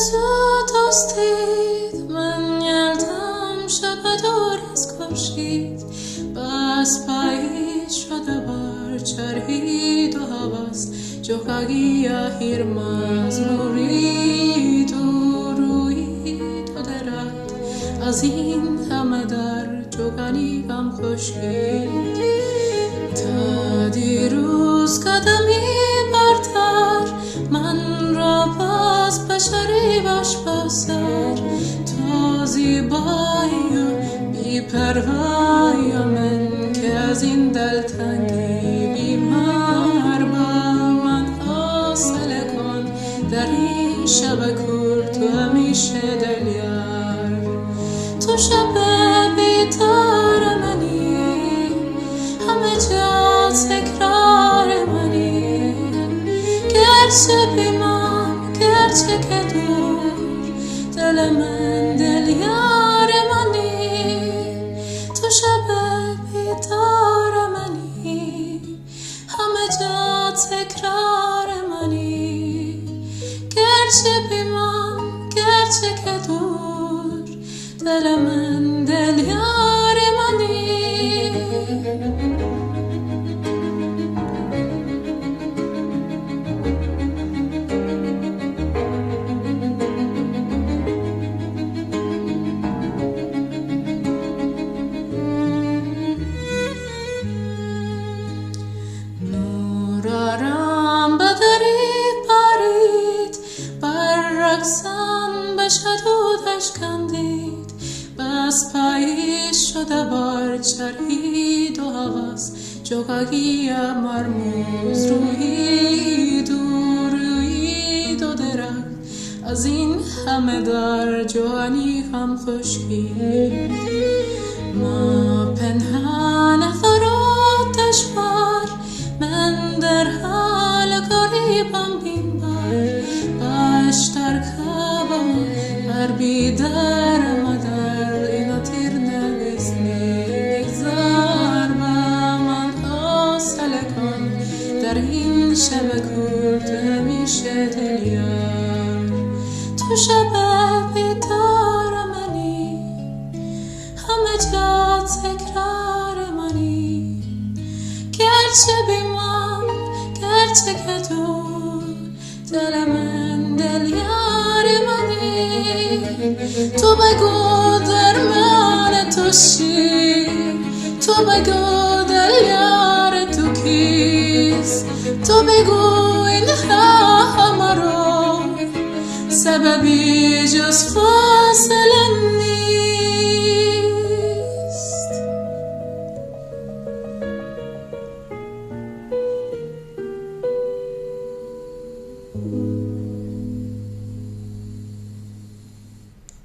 زود استید من یلدم شب دور از خورشید بس پاییز شده بر چرخید و هوس جوکاگی هیر مزمورید و روید و درد از این همه در جوکانی غم خشکید تا دیروز قدمی برتر من را باز بشری باش بسر تو زیبایی و بی پروایی من که از این دلتنگی بیمار با من فاصله کن در این شب کور تو همیشه دلیار تو شب بیدار منی همه جا تکرار منی گرچه بیمام گرچه که دور دل من دل یار منی تو شب بیدار منی همه جا تکرار منی گرچه بیمام گرچه که دور دل من دل یار منی نورارم بدری پرید بر رقصم به شدودش کندید بس پاییز شده بار چرخید و هوس جوکاگی مرموز رویید و درخت از این همه در جوانی هم خشکید ما پنهان فرود دشوار من در حال غریبم بین بار باش در خوابم بر بیدار مدر اینا تیر نویسنی بگذار با من حوصله کن در این شب کور تو همیشه دلیار تو شب بیدار منی همه جا تکرار منی گرچه بیمام گرچه که دور دل من دل یار منی تو بگو درمان تو چی تو بگو دل یار تو کیست تو بگو این همه رو سببی جز فاصله